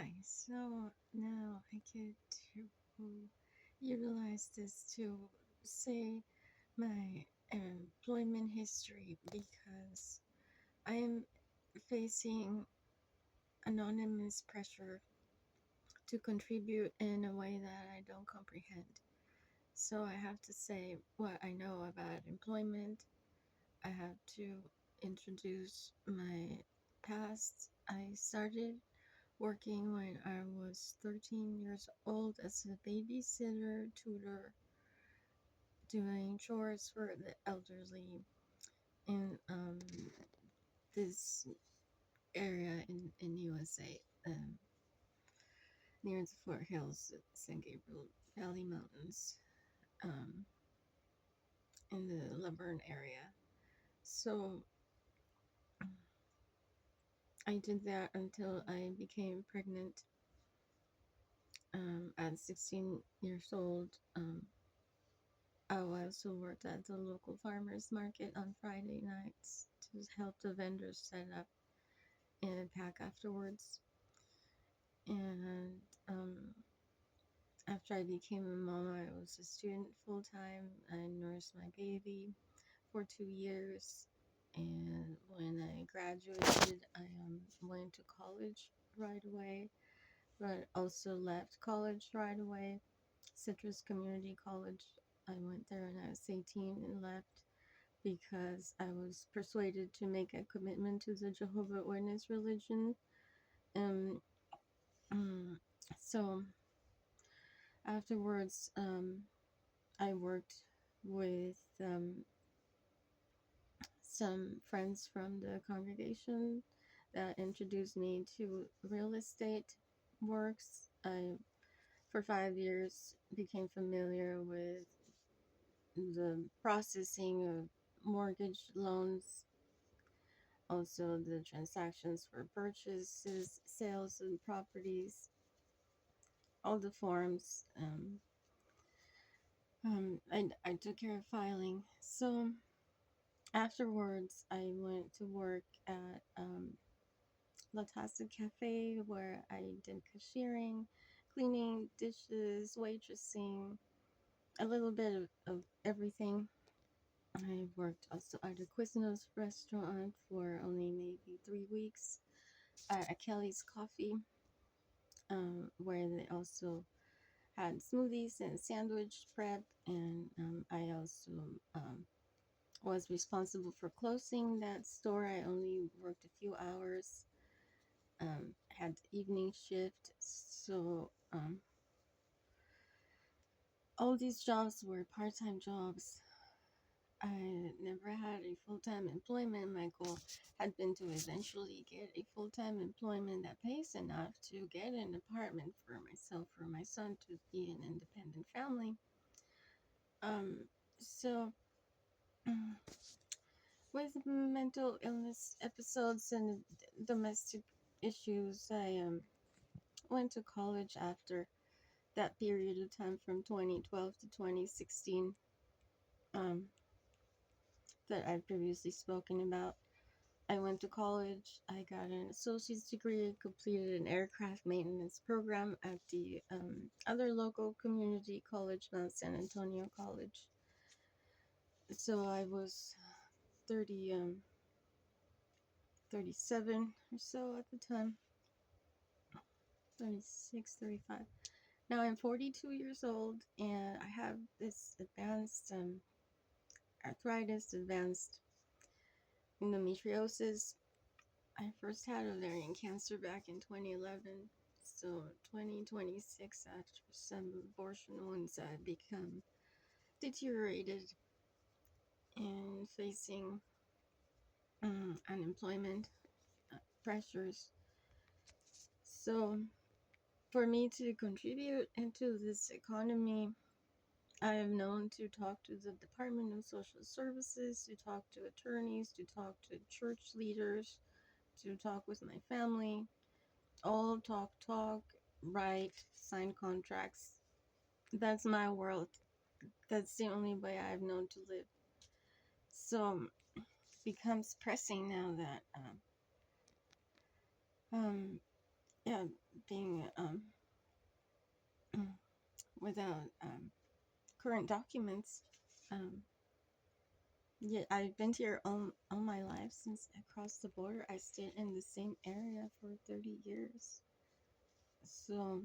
Hi, so now I get to utilize this to say my employment history because I am facing anonymous pressure to contribute in a way that I don't comprehend. So I have to say what I know about employment. I have to introduce my past. I started working when I was 13 years old as a babysitter, tutor, doing chores for the elderly in this area in USA, near the Fort Hills, San Gabriel Valley Mountains, um, in the Laverne area. So I did that until I became pregnant at 16 years old. I also worked at the local farmers market on Friday nights to help the vendors set up and pack afterwards. And after I became a mom, I was a student full time. I nursed my baby for 2 years. And when I graduated, I went to college right away, but also left college right away. Citrus Community College. I went there when I was 18 and left because I was persuaded to make a commitment to the Jehovah Witness religion. Um, mm, so afterwards, I worked with some friends from the congregation that introduced me to real estate works. I, for 5 years, became familiar with the processing of mortgage loans, also the transactions for purchases, sales of properties, all the forms. I took care of filing. So afterwards, I went to work at La Taza Cafe where I did cashiering, cleaning dishes, waitressing, a little bit of everything. I worked also at a Quiznos restaurant for only maybe 3 weeks at Kelly's Coffee, where they also had smoothies and sandwich prep. And I also was responsible for closing that store. I only worked a few hours, had evening shift. So all these jobs were part time jobs. I never had a full time employment. My goal had been to eventually get a full time employment that pays enough to get an apartment for myself, for my son to be an independent family. Um, so with mental illness episodes and domestic issues, I went to college after that period of time from 2012 to 2016, um, that I've previously spoken about. I went to college. I got an associate's degree, completed an aircraft maintenance program at the other local community college, Mount San Antonio College. So I was 30, 37 or so at the time, 36, 35. Now I'm 42 years old and I have this advanced arthritis, advanced endometriosis. I first had ovarian cancer back in 2011. So 2026, after some abortion wounds, I become deteriorated and facing unemployment pressures. So for me to contribute into this economy, I have known to talk to the Department of Social Services, to talk to attorneys, to talk to church leaders, to talk with my family, all talk, write, sign contracts. That's my world. That's the only way I've known to live. So it becomes pressing now that yeah, being without current documents. Um, yeah, I've been here all my life since I crossed the border. I stayed in the same area for 30 years. So,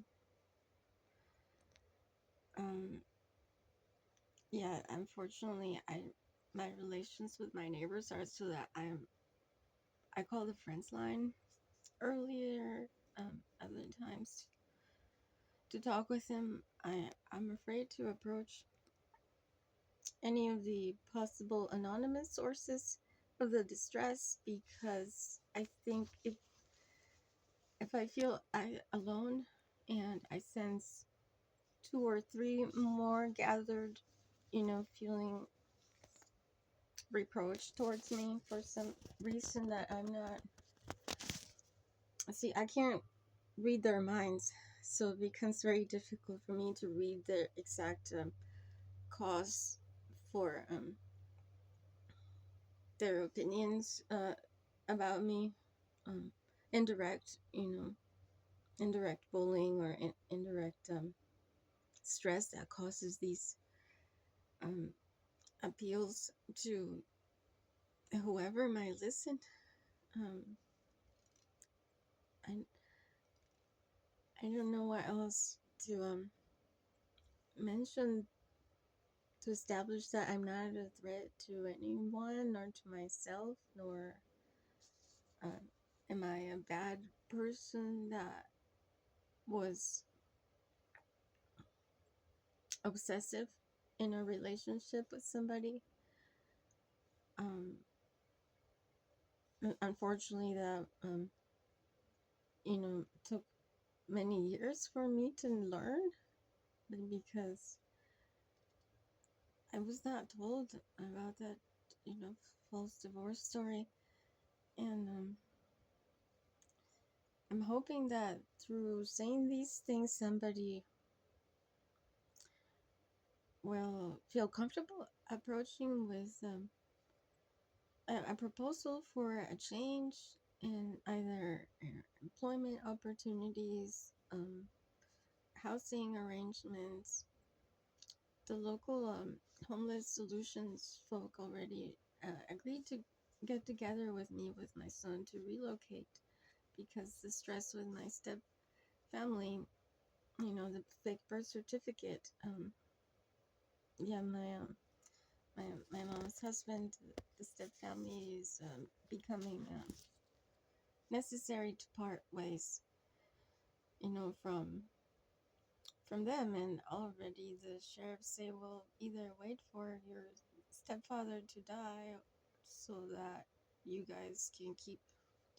um, yeah, unfortunately, my relations with my neighbors are so that I call the friends line earlier, other times to talk with him. I'm afraid to approach any of the possible anonymous sources of the distress because I think if I feel alone and I sense two or three more gathered, feeling reproach towards me for some reason that I'm not. See, I can't read their minds, so it becomes very difficult for me to read the exact cause for their opinions about me. Um, indirect, indirect bullying or indirect stress that causes these um, appeals to whoever might listen. Um, I, I don't know what else to mention to establish that I'm not a threat to anyone or to myself, nor uh, am I a bad person that was obsessive in a relationship with somebody. Um, Unfortunately, that took many years for me to learn because I was not told about that, false divorce story, and I'm hoping that through saying these things, somebody will feel comfortable approaching with a proposal for a change in either employment opportunities, housing arrangements. The local homeless solutions folk already agreed to get together with me with my son to relocate because the stress with my step family, the fake birth certificate. Yeah, my mom's husband, the step family is becoming necessary to part ways, from them. And already the sheriffs say, well, either wait for your stepfather to die so that you guys can keep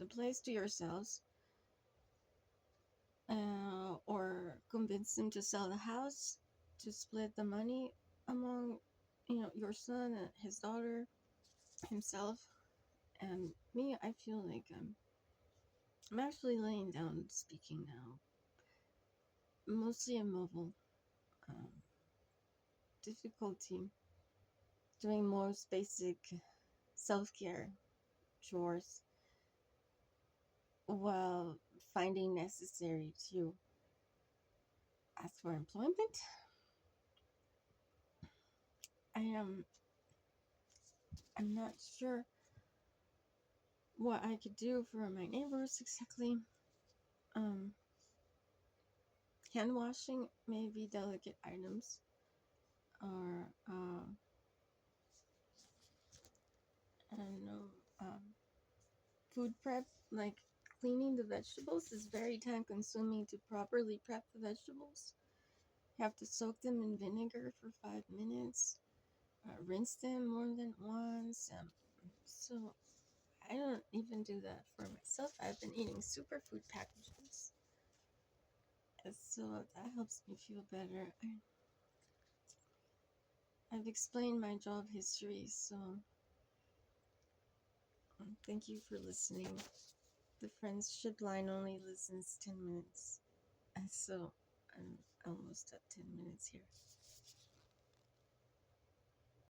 the place to yourselves, or convince him to sell the house to split the money among, your son and his daughter, himself, and me. I feel like I'm actually laying down speaking now, mostly immobile, um, difficulty doing most basic self-care chores while finding necessary to ask for employment. I am I'm not sure what I could do for my neighbors exactly. Um, Hand washing, maybe delicate items, or I don't know, food prep, like cleaning the vegetables is very time consuming to properly prep the vegetables. You have to soak them in vinegar for 5 minutes, rinse them more than once. So I don't even do that for myself. I've been eating superfood packages, so that helps me feel better. I've explained my job history, so thank you for listening. The friendship line only listens 10 minutes, so I'm almost at 10 minutes here.